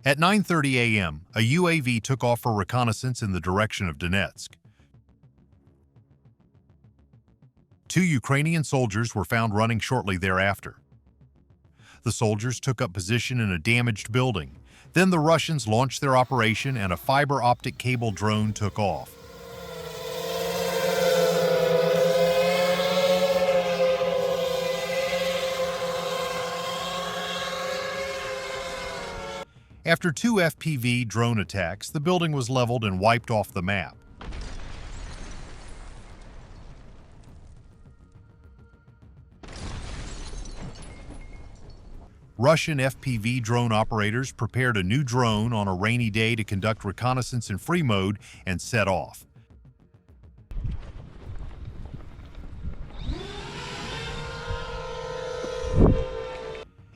At 9:30 a.m., a UAV took off for reconnaissance in the direction of Donetsk. 2 Ukrainian soldiers were found running shortly thereafter. The soldiers took up position in a damaged building. Then the Russians launched their operation and a fiber optic cable drone took off. After 2 FPV drone attacks, the building was leveled and wiped off the map. Russian FPV drone operators prepared a new drone on a rainy day to conduct reconnaissance in free mode and set off.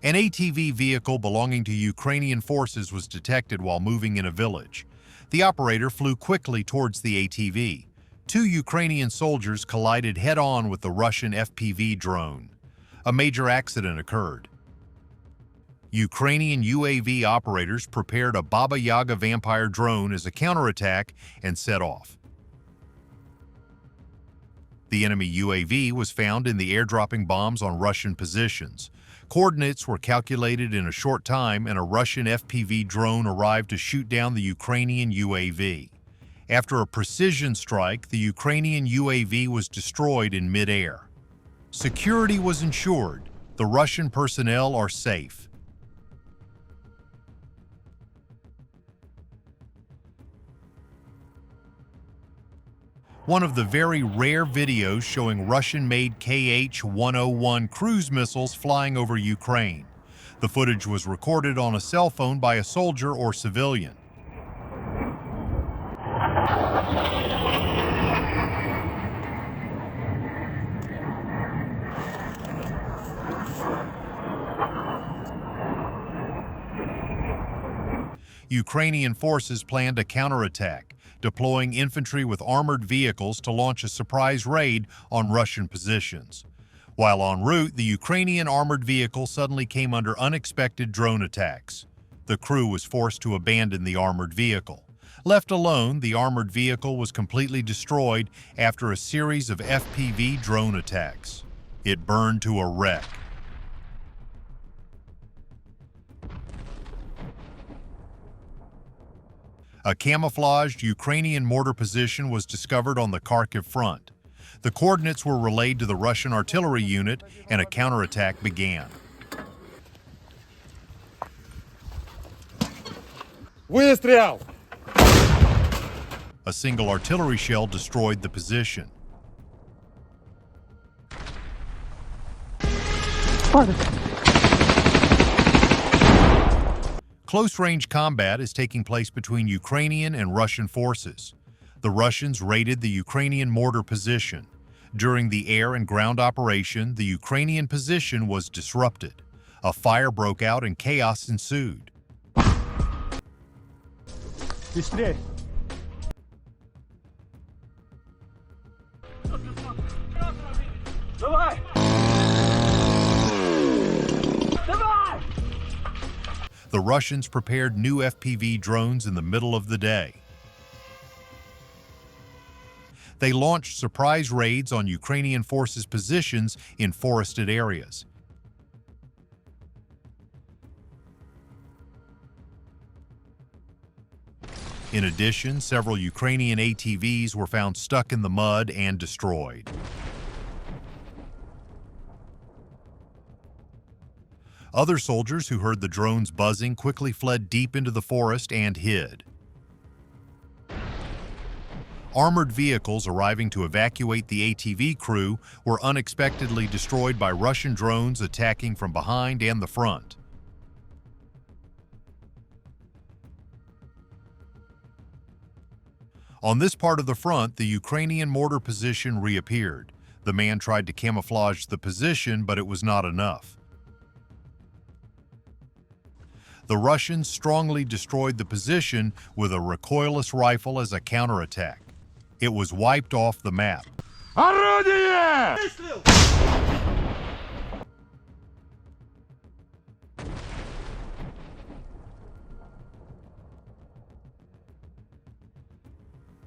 An ATV vehicle belonging to Ukrainian forces was detected while moving in a village. The operator flew quickly towards the ATV. 2 Ukrainian soldiers collided head-on with the Russian FPV drone. A major accident occurred. Ukrainian UAV operators prepared a Baba Yaga vampire drone as a counterattack and set off. The enemy UAV was found in the airdropping bombs on Russian positions. Coordinates were calculated in a short time and a Russian FPV drone arrived to shoot down the Ukrainian UAV. After a precision strike, the Ukrainian UAV was destroyed in mid-air. Security was ensured. The Russian personnel are safe. One of the very rare videos showing Russian-made Kh-101 cruise missiles flying over Ukraine. The footage was recorded on a cell phone by a soldier or civilian. Ukrainian forces planned a counterattack, deploying infantry with armored vehicles to launch a surprise raid on Russian positions. While en route, the Ukrainian armored vehicle suddenly came under unexpected drone attacks. The crew was forced to abandon the armored vehicle. Left alone, the armored vehicle was completely destroyed after a series of FPV drone attacks. It burned to a wreck. A camouflaged Ukrainian mortar position was discovered on the Kharkiv front. The coordinates were relayed to the Russian artillery unit and a counterattack began. Выстрел! A single artillery shell destroyed the position. Close-range combat is taking place between Ukrainian and Russian forces. The Russians raided the Ukrainian mortar position. During the air and ground operation, the Ukrainian position was disrupted. A fire broke out and chaos ensued. Быстрее! Давай! Давай! The Russians prepared new FPV drones in the middle of the day. They launched surprise raids on Ukrainian forces' positions in forested areas. In addition, several Ukrainian ATVs were found stuck in the mud and destroyed. Other soldiers who heard the drones buzzing quickly fled deep into the forest and hid. Armored vehicles arriving to evacuate the ATV crew were unexpectedly destroyed by Russian drones attacking from behind and the front. On this part of the front, the Ukrainian mortar position reappeared. The man tried to camouflage the position, but it was not enough. The Russians strongly destroyed the position with a recoilless rifle as a counterattack. It was wiped off the map. Орудие!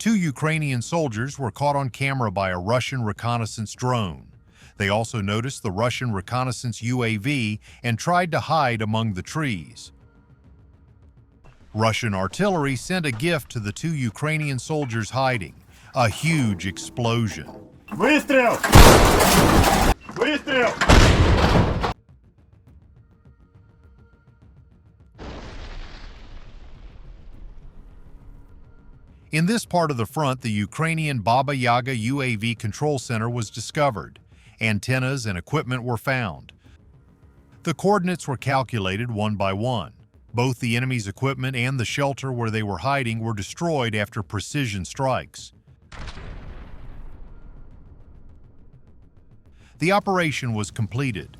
2 Ukrainian soldiers were caught on camera by a Russian reconnaissance drone. They also noticed the Russian reconnaissance UAV and tried to hide among the trees. Russian artillery sent a gift to the 2 Ukrainian soldiers hiding, a huge explosion. Выстрел! Выстрел! In this part of the front, the Ukrainian Baba Yaga UAV control center was discovered. Antennas and equipment were found. The coordinates were calculated one by one. Both the enemy's equipment and the shelter where they were hiding were destroyed after precision strikes. The operation was completed.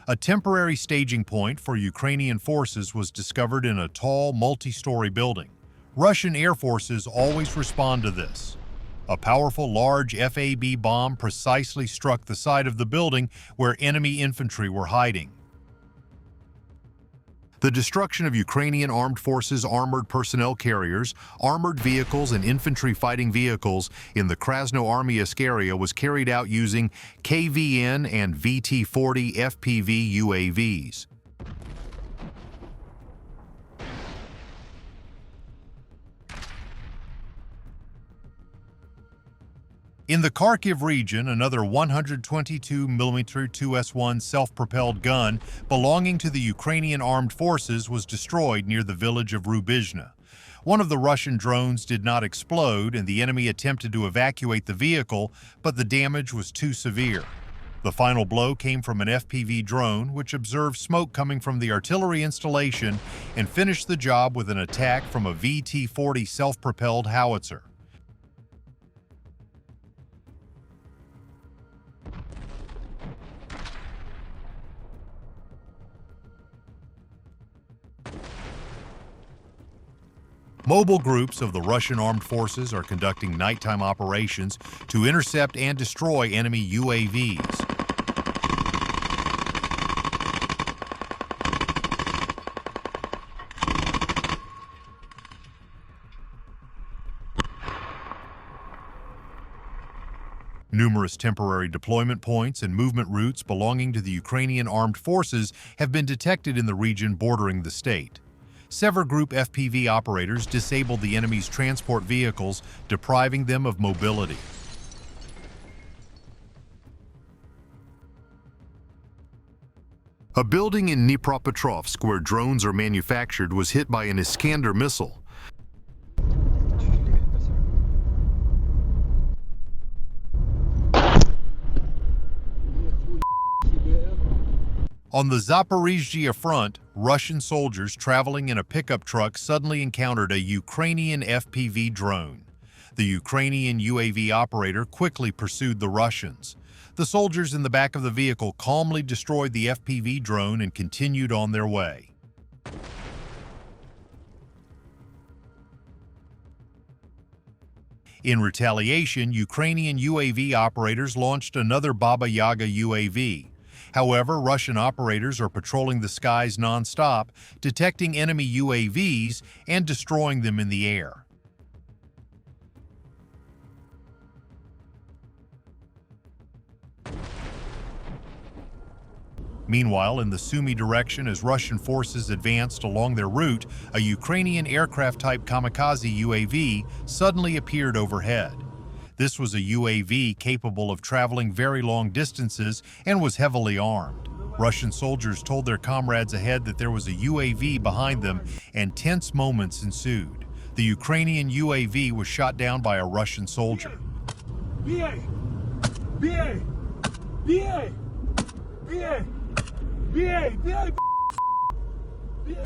A temporary staging point for Ukrainian forces was discovered in a tall, multi-story building. Russian air forces always respond to this. A powerful, large FAB bomb precisely struck the side of the building where enemy infantry were hiding. The destruction of Ukrainian armed forces' armored personnel carriers, armored vehicles, and infantry fighting vehicles in the Krasnoarmeysk area was carried out using KVN and VT-40 FPV UAVs. In the Kharkiv region, another 122mm 2S1 self-propelled gun belonging to the Ukrainian armed forces was destroyed near the village of Rubizhna. One of the Russian drones did not explode, and the enemy attempted to evacuate the vehicle, but the damage was too severe. The final blow came from an FPV drone, which observed smoke coming from the artillery installation and finished the job with an attack from a VT-40 self-propelled howitzer. Mobile groups of the Russian armed forces are conducting nighttime operations to intercept and destroy enemy UAVs. Numerous temporary deployment points and movement routes belonging to the Ukrainian armed forces have been detected in the region bordering the state. Sever Group FPV operators disabled the enemy's transport vehicles, depriving them of mobility. A building in Dnipropetrovsk where drones are manufactured was hit by an Iskander missile. On the Zaporizhzhia front, Russian soldiers traveling in a pickup truck suddenly encountered a Ukrainian FPV drone. The Ukrainian UAV operator quickly pursued the Russians. The soldiers in the back of the vehicle calmly destroyed the FPV drone and continued on their way. In retaliation, Ukrainian UAV operators launched another Baba Yaga UAV. However, Russian operators are patrolling the skies non-stop, detecting enemy UAVs and destroying them in the air. Meanwhile, in the Sumy direction, as Russian forces advanced along their route, a Ukrainian aircraft-type kamikaze UAV suddenly appeared overhead. This was a UAV capable of traveling very long distances and was heavily armed. Russian soldiers told their comrades ahead that there was a UAV behind them, and tense moments ensued. The Ukrainian UAV was shot down by a Russian soldier. Бей! Бей! Бей! Бей! Бей! Бей! Бей!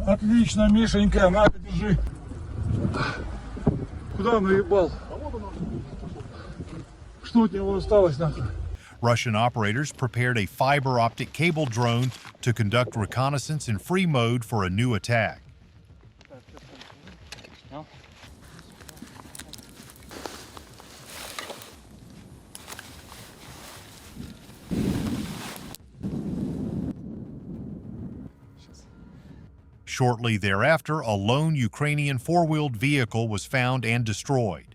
Отлично, Мишенька, на, держи. Куда наебал? Что от него осталось нахуй? Russian operators prepared a fiber optic cable drone to conduct reconnaissance in free mode for a new attack. Shortly thereafter, a lone Ukrainian four-wheeled vehicle was found and destroyed.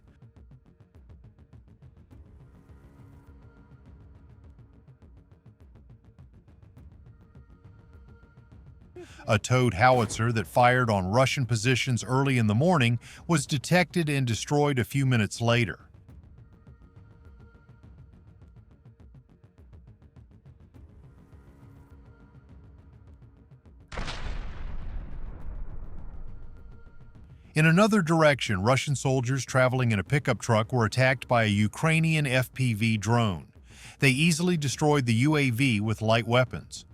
A towed howitzer that fired on Russian positions early in the morning was detected and destroyed a few minutes later. In another direction, Russian soldiers traveling in a pickup truck were attacked by a Ukrainian FPV drone. They easily destroyed the UAV with light weapons.